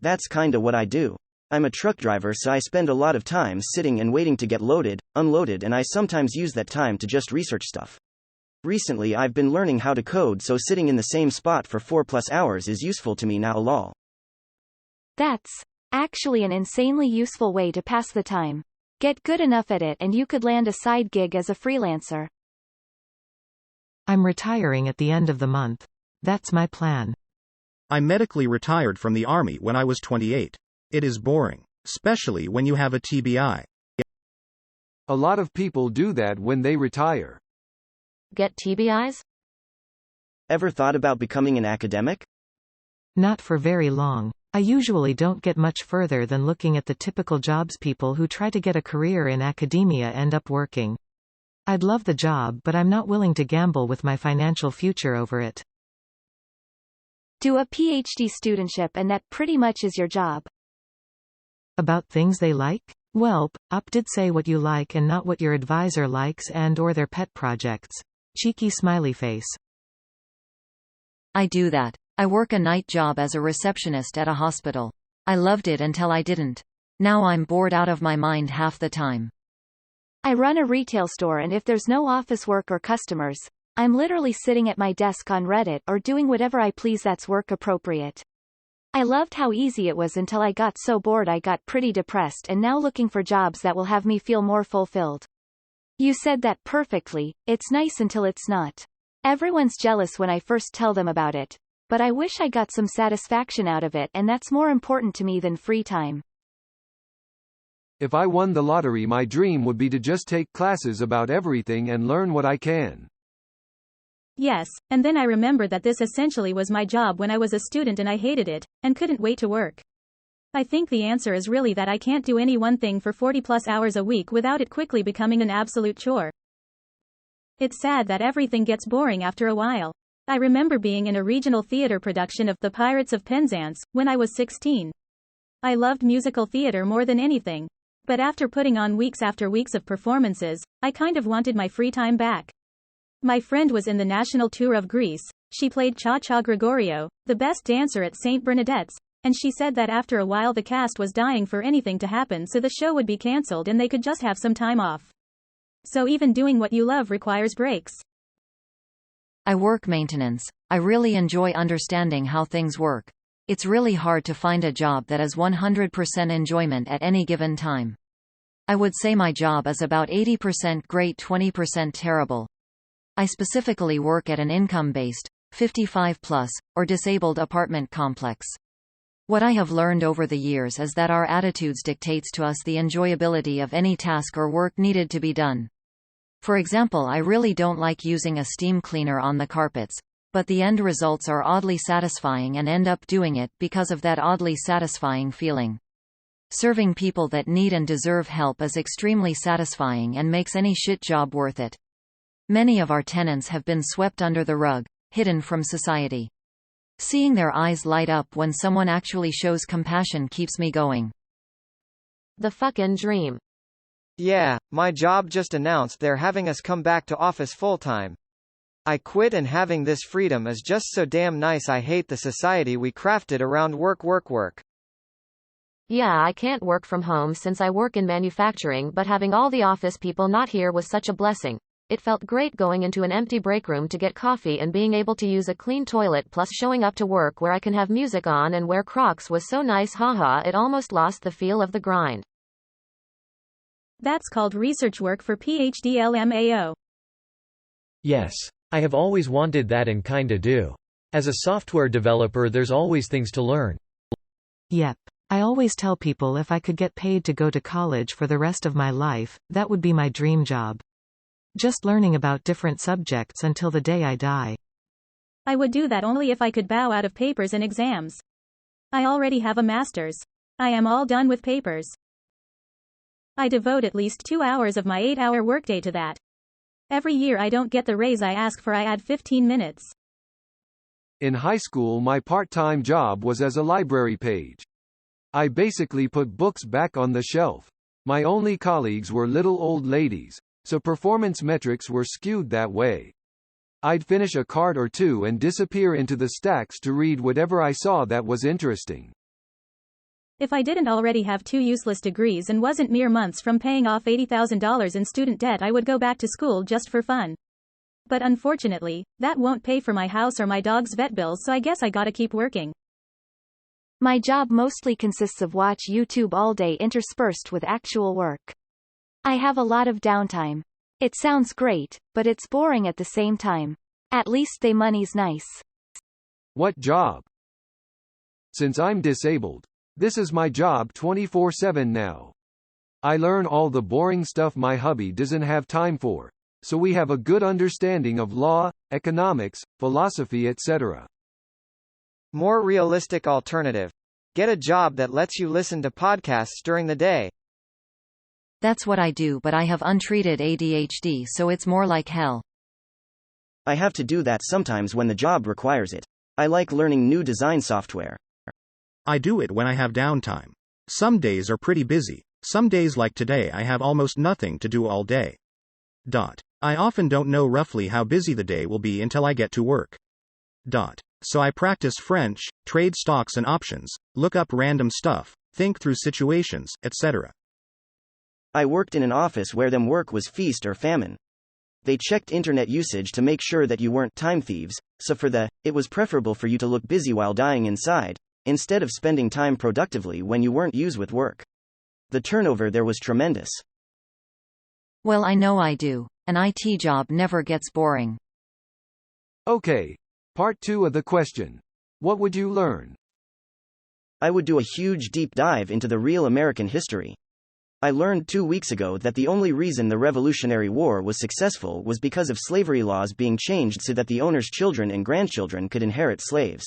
That's kinda what I do. I'm a truck driver, so I spend a lot of time sitting and waiting to get loaded, unloaded, and I sometimes use that time to just research stuff. Recently, I've been learning how to code, so sitting in the same spot for 4+ hours is useful to me now, lol. That's actually an insanely useful way to pass the time. Get good enough at it and you could land a side gig as a freelancer. I'm retiring at the end of the month. That's my plan. I medically retired from the army when I was 28. It is boring, especially when you have a TBI. A lot of people do that when they retire. Get TBIs? Ever thought about becoming an academic? Not for very long. I usually don't get much further than looking at the typical jobs people who try to get a career in academia end up working. I'd love the job, but I'm not willing to gamble with my financial future over it. Do a PhD studentship and that pretty much is your job. About things they like? Welp, up did say what you like and not what your advisor likes and or their pet projects. Cheeky smiley face. I do that. I work a night job as a receptionist at a hospital. I loved it until I didn't. Now I'm bored out of my mind half the time. I run a retail store, and if there's no office work or customers, I'm literally sitting at my desk on Reddit or doing whatever I please that's work appropriate. I loved how easy it was until I got so bored I got pretty depressed, and now looking for jobs that will have me feel more fulfilled. You said that perfectly. It's nice until it's not. Everyone's jealous when I first tell them about it, but I wish I got some satisfaction out of it, and that's more important to me than free time. If I won the lottery, my dream would be to just take classes about everything and learn what I can. Yes, and then I remembered that this essentially was my job when I was a student and I hated it, and couldn't wait to work. I think the answer is really that I can't do any one thing for 40+ hours a week without it quickly becoming an absolute chore. It's sad that everything gets boring after a while. I remember being in a regional theater production of The Pirates of Penzance when I was 16. I loved musical theater more than anything. But after putting on weeks after weeks of performances, I kind of wanted my free time back. My friend was in the national tour of Greece. She played Cha-Cha Gregorio, the best dancer at St. Bernadette's, and she said that after a while the cast was dying for anything to happen so the show would be cancelled and they could just have some time off. So even doing what you love requires breaks. I work maintenance. I really enjoy understanding how things work. It's really hard to find a job that is 100% enjoyment at any given time. I would say my job is about 80% great, 20% terrible. I specifically work at an income-based, 55+, or disabled apartment complex. What I have learned over the years is that our attitudes dictates to us the enjoyability of any task or work needed to be done. For example, I really don't like using a steam cleaner on the carpets, but the end results are oddly satisfying and end up doing it because of that oddly satisfying feeling. Serving people that need and deserve help is extremely satisfying and makes any shit job worth it. Many of our tenants have been swept under the rug, hidden from society. Seeing their eyes light up when someone actually shows compassion keeps me going. The fucking dream. Yeah, my job just announced they're having us come back to office full-time. I quit, and having this freedom is just so damn nice. I hate the society we crafted around work. Yeah, I can't work from home since I work in manufacturing, but having all the office people not here was such a blessing. It felt great going into an empty break room to get coffee and being able to use a clean toilet, plus showing up to work where I can have music on and wear Crocs was so nice. Haha, it almost lost the feel of the grind. That's called research work for PhD LMAO. Yes. I have always wanted that and kinda do. As a software developer, there's always things to learn. Yep. I always tell people if I could get paid to go to college for the rest of my life, that would be my dream job. Just learning about different subjects until the day I die. I would do that only if I could bow out of papers and exams. I already have a master's. I am all done with papers. I devote at least 2 hours of my 8-hour workday to that. Every year I don't get the raise I ask for, I add 15 minutes. In high school, my part-time job was as a library page. I basically put books back on the shelf. My only colleagues were little old ladies, so performance metrics were skewed that way. I'd finish a card or two and disappear into the stacks to read whatever I saw that was interesting. If I didn't already have 2 useless degrees and wasn't mere months from paying off $80,000 in student debt, I would go back to school just for fun. But unfortunately, that won't pay for my house or my dog's vet bills, so I guess I gotta keep working. My job mostly consists of watch YouTube all day interspersed with actual work. I have a lot of downtime. It sounds great, but it's boring at the same time. At least they money's nice. What job? Since I'm disabled, this is my job 24/7 now. I learn all the boring stuff my hubby doesn't have time for, so we have a good understanding of law, economics, philosophy, etc. More realistic alternative. Get a job that lets you listen to podcasts during the day. That's what I do, but I have untreated ADHD, so it's more like hell. I have to do that sometimes when the job requires it. I like learning new design software. I do it when I have downtime. Some days are pretty busy. Some days like today I have almost nothing to do all day. I often don't know roughly how busy the day will be until I get to work. So I practice French, trade stocks and options, look up random stuff, think through situations, etc. I worked in an office where them work was feast or famine. They checked internet usage to make sure that you weren't time thieves, so it was preferable for you to look busy while dying inside, instead of spending time productively when you weren't used with work. The turnover there was tremendous. Well, I know I do. An IT job never gets boring. Okay. Part 2 of the question. What would you learn? I would do a huge deep dive into the real American history. I learned 2 weeks ago that the only reason the Revolutionary War was successful was because of slavery laws being changed so that the owner's children and grandchildren could inherit slaves.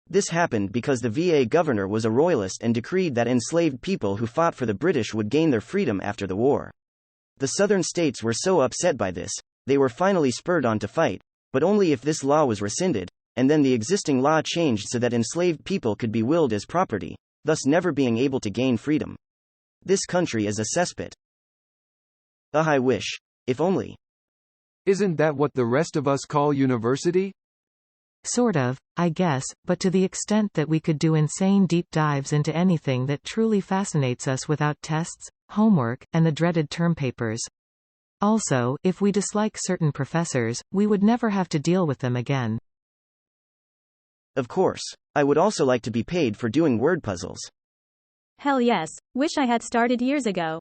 This happened because the VA governor was a royalist and decreed that enslaved people who fought for the British would gain their freedom after the war. The southern states were so upset by this, they were finally spurred on to fight, but only if this law was rescinded, and then the existing law changed so that enslaved people could be willed as property, thus never being able to gain freedom. This country is a cesspit. I wish. If only. Isn't that what the rest of us call university? Sort of, I guess, but to the extent that we could do insane deep dives into anything that truly fascinates us without tests, homework, and the dreaded term papers. Also, if we dislike certain professors, we would never have to deal with them again. Of course. I would also like to be paid for doing word puzzles. Hell yes. Wish I had started years ago.